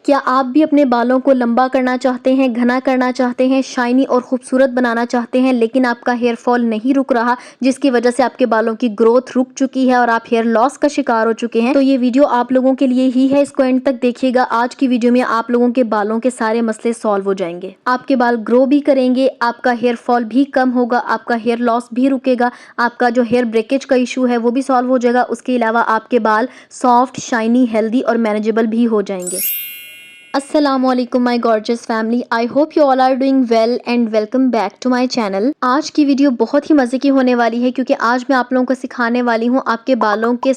क्या आप भी अपने बालों को लंबा करना चाहते हैं, घना करना चाहते हैं, शाइनी और खूबसूरत बनाना चाहते हैं, लेकिन आपका हेयर फॉल नहीं रुक रहा, जिसकी वजह से आपके बालों की ग्रोथ रुक चुकी है और आप हेयर लॉस का शिकार हो चुके हैं? तो ये वीडियो आप लोगों के लिए ही है, इसको एंड तक देखिएगा। आज की वीडियो में आप लोगों के बालों के सारे मसले सॉल्व हो जाएंगे। आपके बाल ग्रो भी करेंगे, आपका हेयर फॉल भी कम होगा, आपका हेयर लॉस भी रुकेगा, आपका जो हेयर ब्रेकेज का इशू है वो भी सॉल्व हो जाएगा। उसके अलावा आपके बाल सॉफ्ट, शाइनी, हेल्दी और मैनेजेबल भी हो जाएंगे। अस्सलामुअलैकुम my gorgeous family, I hope you all are doing well and welcome back to my channel. आज की वीडियो बहुत ही मज़े की होने वाली है क्योंकि आज मैं आप लोगों को सिखाने वाली हूँ आपके बालों के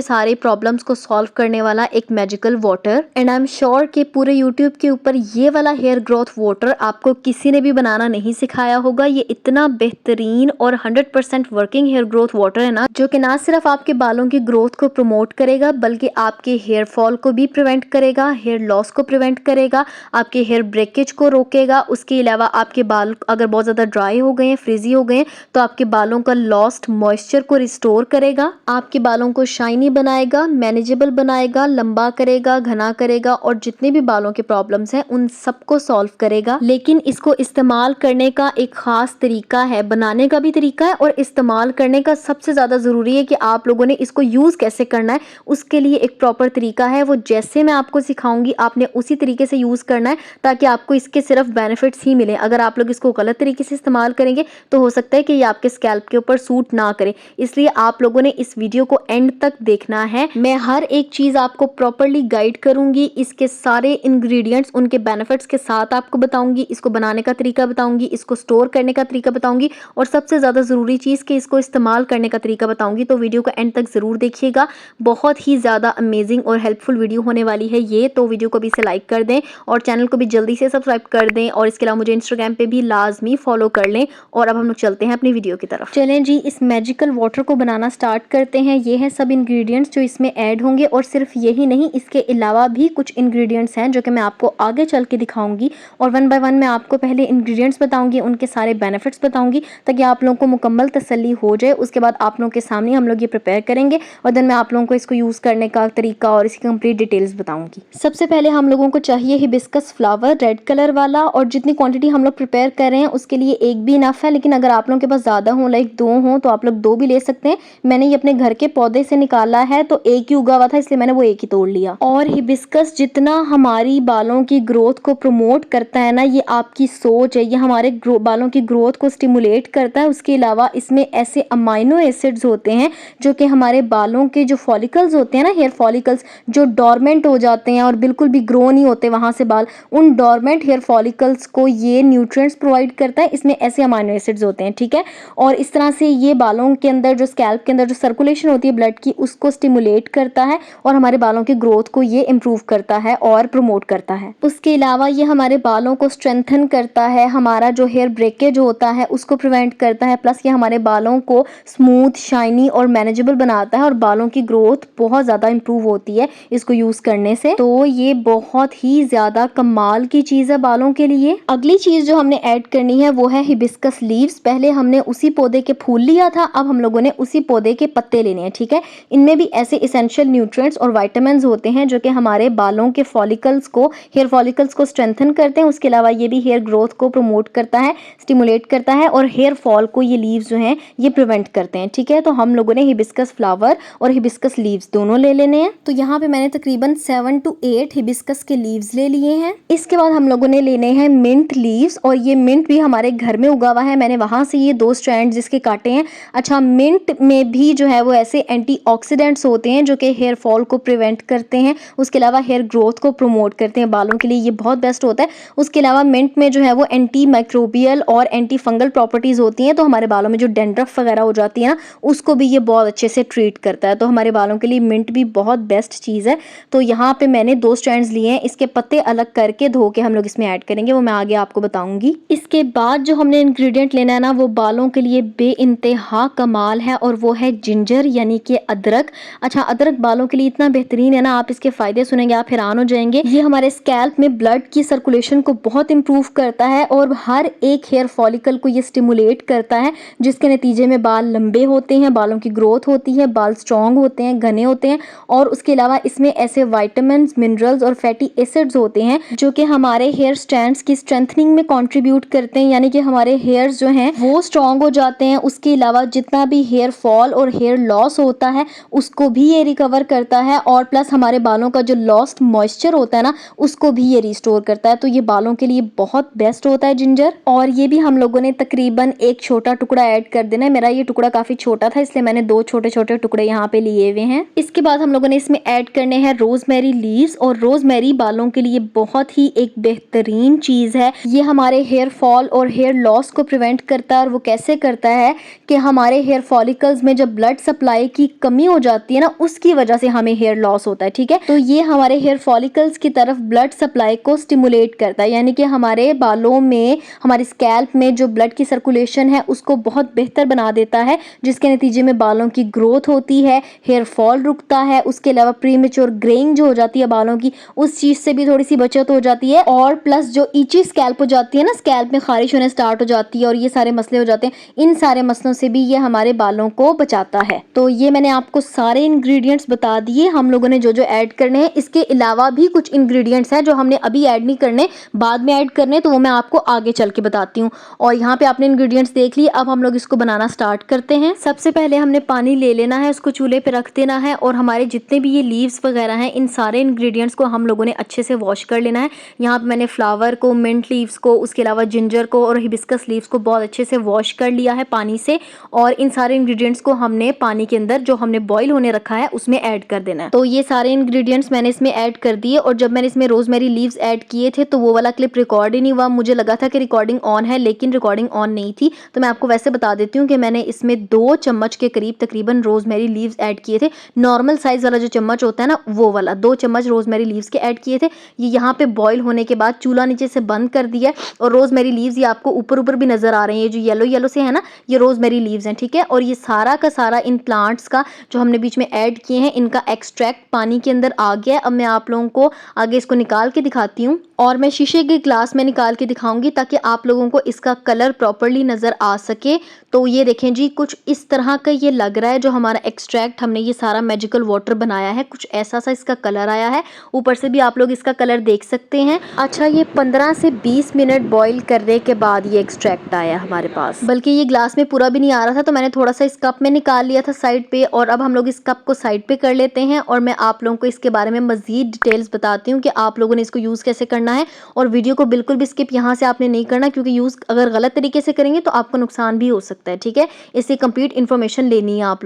सारे प्रॉब्लम्स को सॉल्व करने वाला एक magical water. And I am sure कि पूरे यूट्यूब के ऊपर ये वाला हेयर ग्रोथ वाटर आपको किसी ने भी बनाना नहीं सिखाया होगा। ये इतना बेहतरीन और 100% वर्किंग हेयर ग्रोथ वाटर है ना, जो कि ना सिर्फ आपके बालों की ग्रोथ को प्रमोट करेगा बल्कि आपके हेयर फॉल को भी प्रिवेंट करेगा, हेयर लॉस को प्रिवेंट करेगा, आपके हेयर ब्रेकेज को रोकेगा। उसके अलावा आपके बाल अगर बहुत ज़्यादा ड्राई हो गए हैं, फ्रिजी हो गए हैं, तो आपके बालों का लॉस्ट मॉइस्चर को रिस्टोर करेगा, आपके बालों को शाइनी बनाएगा, मैनेजेबल बनाएगा, लंबा करेगा, घना करेगा और जितने भी बालों के प्रॉब्लम्स हैं उन सबको सॉल्व करेगा। लेकिन इसको इस्तेमाल करने का एक खास तरीका है, बनाने का भी तरीका है और इस्तेमाल करने का सबसे ज़्यादा ज़रूरी है कि आप लोगों ने इसको यूज़ कैसे करना है, उसके लिए एक प्रॉपर तरीका है। वो जैसे मैं आपको सिखाऊंगी आपने उसी तरीके से यूज़ करना है ताकि आपको इसके सिर्फ बेनिफिट्स ही मिले। अगर आप लोग इसको गलत तरीके से इस्तेमाल करेंगे तो हो सकता है कि ये आपके स्कैल्प के ऊपर सूट ना करे। इसलिए आप लोगों ने इस वीडियो को एंड तक देखना है। मैं हर एक चीज़ आपको प्रॉपरली गाइड करूंगी, इसके सारे इंग्रेडिएंट्स उनके बेनिफिट्स के साथ आपको बताऊंगी, इसको बनाने का तरीका बताऊंगी, इसको स्टोर करने का तरीका बताऊंगी और सबसे ज़्यादा ज़रूरी चीज़ कि इसको इस्तेमाल करने का तरीका बताऊंगी। तो वीडियो को एंड तक ज़रूर देखिएगा, बहुत ही ज़्यादा अमेजिंग और हेल्पफुल वीडियो होने वाली है ये। तो वीडियो को भी से लाइक कर दें और चैनल को भी जल्दी से सब्सक्राइब कर दें और इसके अलावा मुझे इंस्टाग्राम पे भी लाजमी फॉलो कर लें। और अब हम लोग चलते हैं अपनी वीडियो की तरफ। चलें जी, इस मैजिकल वाटर को बनाना स्टार्ट करते हैं। ये हैं सब इंग्रेडिएंट्स जो इसमें ऐड होंगे और सिर्फ यही नहीं, इसके अलावा भी कुछ इंग्रेडिएंट्स हैं जो कि मैं आपको आगे चल के दिखाऊंगी और वन बाय वन मैं आपको पहले इंग्रेडिएंट्स बताऊंगी, उनके सारे बेनिफिट्स बताऊंगी ताकि आप लोगों को मुकम्मल तसल्ली हो जाए। उसके बाद आप लोगों के सामने हम लोग ये प्रिपेयर करेंगे और देन मैं आप लोगों को इसको यूज़ करने का तरीका और इसकी कंप्लीट डिटेल्स बताऊंगी। सबसे पहले हम लोगों को चाहिए हिबिस्कस फ्लावर, रेड कलर वाला, और जितनी क्वांटिटी हम लोग प्रिपेयर कर रहे हैं उसके लिए एक भी इनफ है, लेकिन अगर आप लोगों के पास ज़्यादा हो, लाइक 2 हो, तो आप लोग 2 भी ले सकते हैं। मैंने ये अपने घर के पौधे से निकाला है तो एक ही उगा हुआ था इसलिए मैंने वो एक ही तोड़ लिया। और हिबिस्कस जितना हमारी बालों की ग्रोथ को प्रमोट करता है ना, ये आपकी सोच है, ये हमारे बालों की ग्रोथ को स्टिमुलेट करता है। उसके अलावा इसमें ऐसे अमाइनो एसिड्स होते हैं जो कि हमारे बालों के जो फॉलिकल्स होते हैं ना, हेयर फॉलिकल्स जो डॉर्मेंट हो जाते हैं और बिल्कुल भी ग्रो नहीं होते वहां से बाल, उन डॉर्मेंट हेयर फॉलिकल्स को ये न्यूट्रिएंट्स प्रोवाइड करता है। इसमें ऐसे अमाइनो एसिड्स होते हैं, ठीक है। और इस तरह से ये बालों के अंदर जो स्कैल्प के अंदर जो सर्कुलेशन होती है ब्लड की, उसको स्टिमुलेट करता है और हमारे बालों की ग्रोथ को ये इम्प्रूव करता है और प्रमोट करता है। उसके अलावा ये हमारे बालों को स्ट्रेंथन करता है, हमारा जो हेयर ब्रेकेज होता है उसको प्रिवेंट करता है, प्लस ये हमारे बालों को स्मूथ, शाइनी और मैनेजेबल बनाता है और बालों की ग्रोथ बहुत ज़्यादा इम्प्रूव होती है इसको यूज़ करने से। तो ये बहुत ही ज़्यादा कमाल की चीज़ है बालों के लिए। अगली चीज़ जो हमने ऐड करनी है वो है हिबिस्कस लीव्स। पहले हमने उसी पौधे के फूल लिया था, अब हम लोगों ने उसी पौधे के पत्ते लेने हैं, ठीक है। इनमें भी ऐसे एसेंशियल न्यूट्रिएंट्स और विटामिन्स होते हैं जो कि हमारे बालों के फॉलिकल्स को, हेयर फॉलिकल्स को स्ट्रेंथन करते हैं। उसके अलावा ये भी हेयर ग्रोथ को प्रमोट करता है, स्टिमुलेट करता है और हेयर फॉल को ये लीव्स जो हैं ये प्रिवेंट करते हैं, ठीक है। तो हम लोगों ने हिबिस्कस फ्लावर और हिबिस्कस लीव्स दोनों ले लेने हैं। तो यहाँ पे मैंने तकरीबन 7 to 8 हिबिस्कस के लीव्स ले लिए हैं। इसके बाद हम लोगों ने लेने हैं मिंट लीव्स और ये मिंट भी हमारे घर में उगा हुआ है, मैंने वहां से ये 2 स्ट्रैंड जिसके काटे हैं। अच्छा, मिंट में भी जो है वो ऐसे एंटीऑक्सीडेंट्स होते हैं जो कि हेयर फॉल को प्रिवेंट करते हैं, उसके अलावा हेयर ग्रोथ को प्रमोट करते हैं, बालों के लिए ये बहुत बेस्ट होता है। उसके अलावा मिंट में जो है वो एंटी माइक्रोबियल और एंटी फंगल प्रॉपर्टीज होती हैं, तो हमारे बालों में जो डेंड्रफ वगैरह हो जाती है ना, उसको भी ये बहुत अच्छे से ट्रीट करता है। तो हमारे बालों के लिए मिंट भी बहुत बेस्ट चीज़ है। तो यहाँ पे मैंने 2 स्ट्रैंड्स लिए हैं, इसके पत्ते अलग करके धो के हम लोग इसमें ऐड करेंगे, वो मैं आगे आपको बताऊंगी। इसके बाद जो हमने इंग्रेडिएंट लेना है ना, वो बालों के लिए बेइंतहा कमाल है और वो है जिंजर यानी कि अदरक। अच्छा, अदरक बालों के लिए इतना बेहतरीन है ना, आप इसके फायदे सुनेंगे आप हैरान हो जाएंगे। ये हमारे स्कैल्प में ब्लड की सर्कुलेशन को बहुत इंप्रूव करता है और हर एक हेयर फॉलिकल को ये स्टिमुलेट करता है, जिसके नतीजे में बाल लंबे होते हैं, बालों की ग्रोथ होती है, बाल स्ट्रॉन्ग होते हैं, घने होते हैं। और उसके अलावा इसमें ऐसे विटामिन्स, मिनरल्स और फैटी फैटी एसिड्स होते हैं जो कि हमारे हेयर स्ट्रैंड्स की स्ट्रेंथनिंग में कंट्रीब्यूट करते हैं, यानी कि हमारे हेयर्स जो हैं वो स्ट्रॉन्ग हो जाते हैं। उसके अलावा जितना भी हेयर फॉल और हेयर लॉस होता है उसको भी ये रिकवर करता है, और प्लस हमारे बालों का जो लॉस्ट मॉइस्चर होता है ना उसको भी ये रिस्टोर करता है। तो ये बालों के लिए बहुत बेस्ट होता है जिंजर। और ये भी हम लोगों ने तकरीबन एक छोटा टुकड़ा ऐड कर देना है। मेरा ये टुकड़ा काफी छोटा था इसलिए मैंने 2 छोटे छोटे टुकड़े यहाँ पे लिए हुए हैं। इसके बाद हम लोगों ने इसमें ऐड करने हैं रोजमेरी लीव्स, और रोजमेरी बालों के लिए बहुत ही एक बेहतरीन चीज है। ये हमारे हेयर फॉल और हेयर लॉस को प्रिवेंट करता है। और वो कैसे करता है कि हमारे हेयर फॉलिकल्स में जब ब्लड सप्लाई की कमी हो जाती है ना उसकी वजह से हमें हेयर लॉस होता है, ठीक है। तो ये हमारे हेयर फॉलिकल्स की तरफ ब्लड सप्लाई को स्टिमुलेट करता है, यानी कि हमारे बालों में, हमारे स्कैल्प में जो ब्लड की सर्कुलेशन है उसको बहुत बेहतर बना देता है, जिसके नतीजे में बालों की ग्रोथ होती है, हेयर फॉल रुकता है। उसके अलावा प्रीमेच्योर ग्रेइंग जो हो जाती है बालों की, उस चीज से भी थोड़ी सी बचत हो जाती है। और प्लस जो ईची स्कैल्प हो जाती है ना, स्कैल्प में खारिश होने स्टार्ट हो जाती है और ये सारे मसले हो जाते हैं, इन सारे मसलों से भी ये हमारे बालों को बचाता है। तो ये मैंने आपको सारे इंग्रेडिएंट्स बता दिए हम लोगों ने जो जो ऐड करने हैं। इसके अलावा भी कुछ इंग्रेडिएंट्स हैं जो हमने अभी ऐड नहीं करने, बाद में ऐड करने, तो वो मैं आपको आगे चल के बताती हूँ। और यहाँ पे आपने इंग्रेडिएंट्स देख लिए, अब हम लोग इसको बनाना स्टार्ट करते हैं। सबसे पहले हमने पानी ले लेना है, उसको चूल्हे पे रख देना है, और हमारे जितने भी ये लीव्स वगैरह हैं इन सारे इंग्रेडिएंट्स को हम लोगों ने अच्छे से वॉश कर लेना है। यहाँ पे मैंने फ्लावर को, मिंट लीव्स को, उसके अलावा जिंजर को और हिबिस्कस लीव्स को बहुत अच्छे से वॉश कर लिया है पानी से। और इन सारे इंग्रेडिएंट्स को हमने पानी के अंदर जो हमने बॉईल होने रखा है उसमें ऐड कर देना है। तो ये सारे इंग्रेडिएंट्स मैंने इसमें ऐड कर दिए। और जब मैंने इसमें रोजमेरी लीव्स ऐड किए थे तो वो वाला क्लिप रिकॉर्ड ही नहीं हुआ। मुझे लगा था कि रिकॉर्डिंग ऑन है, लेकिन रिकॉर्डिंग ऑन नहीं थी। तो मैं आपको वैसे बता देती हूँ कि मैंने इसमें 2 चम्मच के करीब तकरीबन रोजमेरी लीव्स ऐड किए थे। नॉर्मल साइज वाला जो चम्मच होता है ना वो वाला 2 चम्मच रोजमेरी लीव्स के ऐड किए थे। ये यहाँ पे बॉईल होने के बाद चूल्हा नीचे से बंद कर दिया। और रोजमेरी लीव्स ये आपको ऊपर ऊपर भी नजर आ रही है, जो येलो येलो से है ना, ये रोजमेरी लीव्स हैं, ठीक है। और ये सारा का सारा इन प्लांट्स का जो हमने बीच में ऐड किए हैं इनका एक्सट्रैक्ट पानी के अंदर आ गया। अब मैं आप लोगों को आगे इसको निकाल के दिखाती हूँ, और मैं शीशे के ग्लास में निकाल के दिखाऊंगी ताकि आप लोगों को इसका कलर प्रॉपर्ली नजर आ सके। तो ये देखें जी, कुछ इस तरह का ये लग रहा है जो हमारा एक्सट्रैक्ट हमने ये सारा मैजिकल वाटर बनाया है, कुछ ऐसा सा इसका कलर आया है। ऊपर से भी आप लोग इसका कलर देख सकते हैं। अच्छा, ये 15 से 20 मिनट बॉईल करने के बाद ये एक्सट्रैक्ट आया हमारे पास, बल्कि ये ग्लास में पूरा भी नहीं आ रहा था, तो मैंने थोड़ा सा इस कप में निकाल लिया था साइड पे। और अब हम लोग इस कप को साइड पे कर लेते हैं, और मैं आप लोगों को इसके बारे में मजीद डिटेल्स बताती हूँ कि आप लोगों ने इसको यूज कैसे करना है। और वीडियो को बिल्कुल भी स्किप यहाँ से आपने नहीं करना, क्योंकि यूज अगर गलत तरीके से करेंगे तो आपको नुकसान भी हो सकता है, ठीक है। इससे कंप्लीट इन्फॉर्मेशन लेनी है आप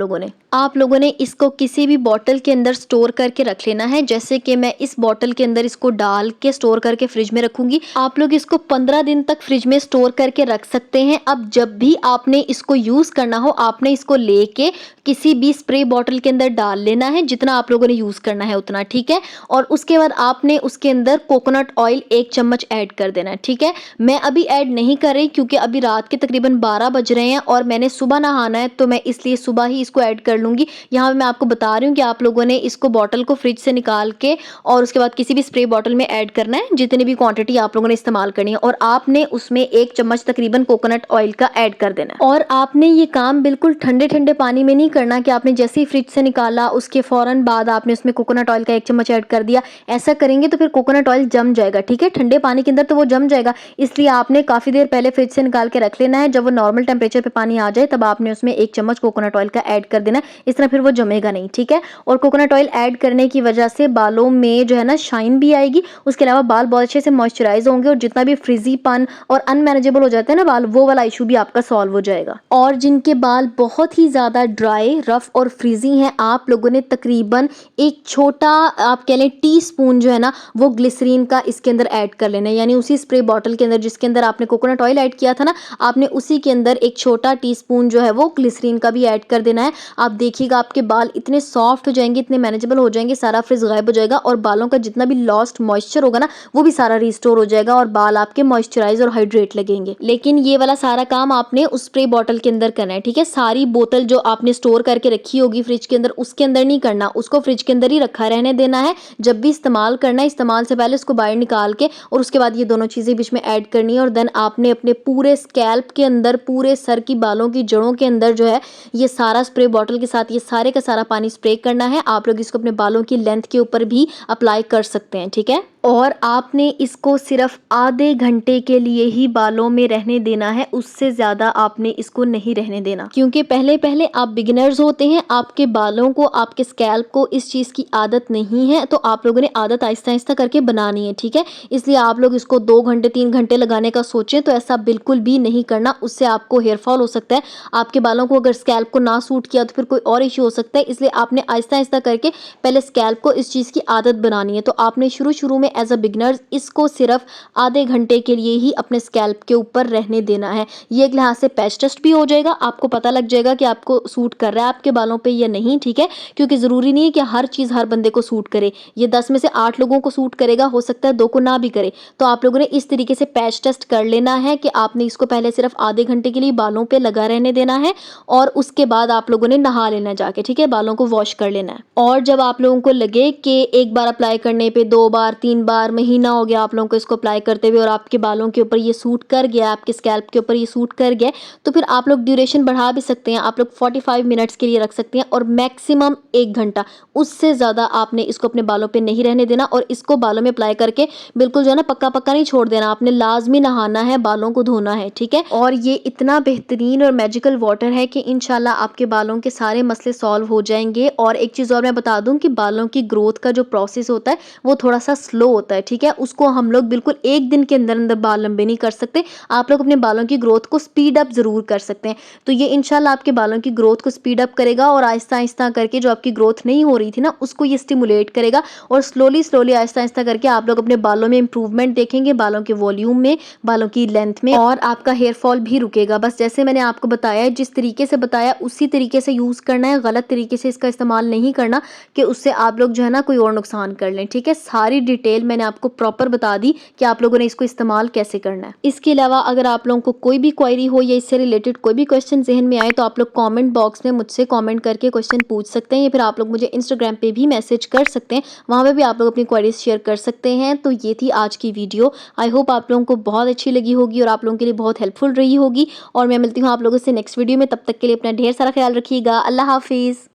लोगों ने इसको किसी भी बॉटल के अंदर स्टोर करके रख लेना है। जैसे कि मैं इस बॉटल के अंदर इसको डाल के स्टोर करके फ्रिज में रखूंगी। आप लोग इसको 15 दिन तक फ्रिज में स्टोर करके रख सकते हैं। अब जब भी आपने इसको यूज करना हो, आपने इसको लेके किसी भी स्प्रे बॉटल के अंदर डाल लेना है, जितना आप लोगों ने यूज करना है उतना, ठीक है। और उसके बाद आपने उसके अंदर कोकोनट ऑयल 1 चम्मच ऐड कर देना है, ठीक है। मैं अभी ऐड नहीं कर रही क्योंकि अभी रात के तकरीबन 12 बज रहे हैं और मैंने सुबह नहाना है, तो मैं इसलिए सुबह ही इसको ऐड कर लूंगी। यहाँ पे मैं आपको बता रही हूँ कि आप लोगों ने इसको बॉटल को फ्रिज से निकाल के और उसके बाद किसी भी स्प्रे बॉटल में ऐड करना है, जितनी भी क्वांटिटी आप लोगों ने इस्तेमाल करनी है। और आपने उसमें 1 चम्मच तकरीबन कोकोनट ऑयल का ऐड कर देना है। और आपने ये काम बिल्कुल ठंडे ठंडे पानी में नहीं करना कि आपने जैसे ही फ्रिज से निकाला उसके फौरन बाद आपने उसमें कोकोनट ऑयल का 1 चम्मच ऐड कर दिया। ऐसा करेंगे तो फिर कोकोनट ऑयल जम जाएगा, ठीक है। ठंडे पानी के अंदर तो वो जम जाएगा, इसलिए आपने काफी देर पहले फ्रिज से निकाल के रख लेना है। जब वो नॉर्मल टेम्परेचर पे पानी आ जाए तब आपने उसमें 1 चम्मच कोकोनट ऑयल का ऐड कर देना है। इस तरह फिर वो जमेगा नहीं, ठीक है। और कोकोनट ऑयल ऐड करने की वजह से बालों में जो है ना शाइन भी आएगी, उसके अलावा बाल बहुत अच्छे से मॉइस्चराइज होंगे, और जितना भी फ्रिजीपन और अनमैनेजेबल हो जाते हैं ना बाल, वो वाला इशू भी आपका सॉल्व हो जाएगा। और जिनके बाल बहुत ही ज्यादा ड्राई, रफ और फ्रीजी हैं, आप लोगों ने तकरीबन एक छोटा, आप कह लें टीस्पून जो है ना, वो ग्लिसरीन का इसके अंदर ऐड कर लेना है। यानी उसी स्प्रे बॉटल के अंदर जिसके अंदर आपने कोकोनट ऑयल ऐड किया था ना, आपने उसी के अंदर एक छोटा टीस्पून जो है वो ग्लिसरीन का भी ऐड कर देना है। आप देखिएगा आपके बाल इतने सॉफ्ट हो जाएंगे, इतने मैनेजेबल हो जाएंगे, सारा फ्रिज गायब हो जाएगा, और बालों का जितना भी लॉस्ट मॉइस्चर होगा ना वो भी सारा रिस्टोर हो जाएगा, और बाल आपके मॉइस्चराइज और हाइड्रेट लगेंगे। लेकिन ये वाला सारा काम आपने उस स्प्रे बॉटल के अंदर करना है, ठीक है। सारी बोतल जो आपने स्टोर करके रखी होगी फ्रिज के अंदर, उसके अंदर नहीं करना, उसको फ्रिज के अंदर ही रखा रहने देना है। जब भी इस्तेमाल करना है, इस्तेमाल से पहले उसको बाहर निकाल के और उसके बाद ये दोनों चीजें बीच में ऐड करनी है। और देन आपने अपने पूरे स्कैल्प के अंदर, पूरे सर की बालों की जड़ों के अंदर जो है ये सारा स्प्रे बॉटल के साथ ये सारे का सारा पानी स्प्रे करना है। आप लोग इसको अपने बालों की लेंथ के ऊपर भी अप्लाई कर सकते हैं, ठीक है। और आपने इसको सिर्फ आधे घंटे के लिए ही बालों में रहने देना है, उससे ज़्यादा आपने इसको नहीं रहने देना, क्योंकि पहले पहले आप बिगिनर्स होते हैं, आपके बालों को, आपके स्कैल्प को इस चीज़ की आदत नहीं है, तो आप लोगों ने आदत आहिस्ता आहिस्ता करके बनानी है, ठीक है। इसलिए आप लोग इसको 2 घंटे 3 घंटे लगाने का सोचें तो ऐसा बिल्कुल भी नहीं करना, उससे आपको हेयर फॉल हो सकता है। आपके बालों को अगर स्कैल्प को ना सूट किया तो फिर कोई और इश्यू हो सकता है, इसलिए आपने आहिस्ता आहिस्ता करके पहले स्कैल्प को इस चीज़ की आदत बनानी है। तो आपने शुरू में एज अ बिगनर इसको सिर्फ आधे घंटे के लिए ही अपने स्कैल्प के ऊपर रहने देना है। ये एक लिहाज से पैच टेस्ट भी हो जाएगा, आपको पता लग जाएगा कि आपको सूट कर रहा है आपके बालों पे या नहीं, ठीक है। क्योंकि ज़रूरी नहीं है कि हर चीज़ हर बंदे को सूट करे, ये 10 में से 8 लोगों को सूट करेगा, हो सकता है 2 को ना भी करे। तो आप लोगों ने इस तरीके से पैच टेस्ट कर लेना है कि आपने इसको पहले सिर्फ आधे घंटे के लिए बालों पे लगा रहने देना है और उसके बाद आप लोगों ने नहा लेना जाके, ठीक है, बालों को वॉश कर लेना है। और जब आप लोगों को लगे कि एक बार अप्लाई करने पे 2 बार 3 बार महीना हो गया आप लोगों को इसको अप्लाई करते हुए और आपके बालों के ऊपर ये सूट कर गया, आपके स्कैल्प के ऊपर ये सूट कर गया, तो फिर आप लोग ड्यूरेशन बढ़ा भी सकते हैं, आप लोग 45 मिनट्स के लिए रख सकते हैं और मैक्सिमम 1 घंटा, उससे ज़्यादा आपने इसको अपने बालों पे नहीं रहने देना। और इसको बालों में अप्लाई करके बिल्कुल जो है ना पक्का पक्का नहीं छोड़ देना, आपने लाजमी नहाना है, बालों को धोना है, ठीक है। और ये इतना बेहतरीन और मैजिकल वाटर है कि इंशाल्लाह आपके बालों के सारे मसले सॉल्व हो जाएंगे। और एक चीज़ और मैं बता दूं कि बालों की ग्रोथ का जो प्रोसेस होता है वो थोड़ा सा स्लो होता है, ठीक है। उसको हम लोग बिल्कुल एक दिन के अंदर अंदर बाल लंबे नहीं कर सकते, आप लोग अपने बालों की ग्रोथ को स्पीड अप जरूर कर सकते हैं। तो ये इंशाल्लाह आपके बालों की ग्रोथ को स्पीड अप करेगा और आहिस्ता आहिस्ता करके जो आपकी ग्रोथ नहीं हो रही थी ना उसको ये स्टिमुलेट करेगा और स्लोली स्लोली आहिस्ता आहिस्ता करके आप लोग अपने बालों में इंप्रूवमेंट देखेंगे, बालों के वॉल्यूम में, बालों की लेंथ में, और आपका हेयर फॉल भी रुकेगा। बस जैसे मैंने आपको बताया है, जिस तरीके से बताया उसी तरीके से यूज़ करना है, गलत तरीके से इसका इस्तेमाल नहीं करना कि उससे आप लोग जो है ना कोई और नुकसान कर लें, ठीक है। सारी डिटेल मैंने आपको प्रॉपर बता दी कि आप लोगों ने इसको इस्तेमाल कैसे करना है। इसके अलावा अगर आप लोगों को कोई भी क्वेरी हो या इससे रिलेटेड कोई भी क्वेश्चन जहन में आए तो आप लोग कमेंट बॉक्स में मुझसे कमेंट करके क्वेश्चन पूछ सकते हैं या फिर आप लोग मुझे इंस्टाग्राम पे भी मैसेज कर सकते हैं, वहाँ पे भी आप लोग अपनी क्वेरीज शेयर कर सकते हैं। तो ये थी आज की वीडियो, आई होप आप लोगों को बहुत अच्छी लगी होगी और आप लोगों के लिए बहुत हेल्पफुल रही होगी। और मैं मिलती हूँ आप लोगों से नेक्स्ट वीडियो में, तब तक के लिए अपना ढेर सारा ख्याल रखिएगा। अल्लाह हाफिज़।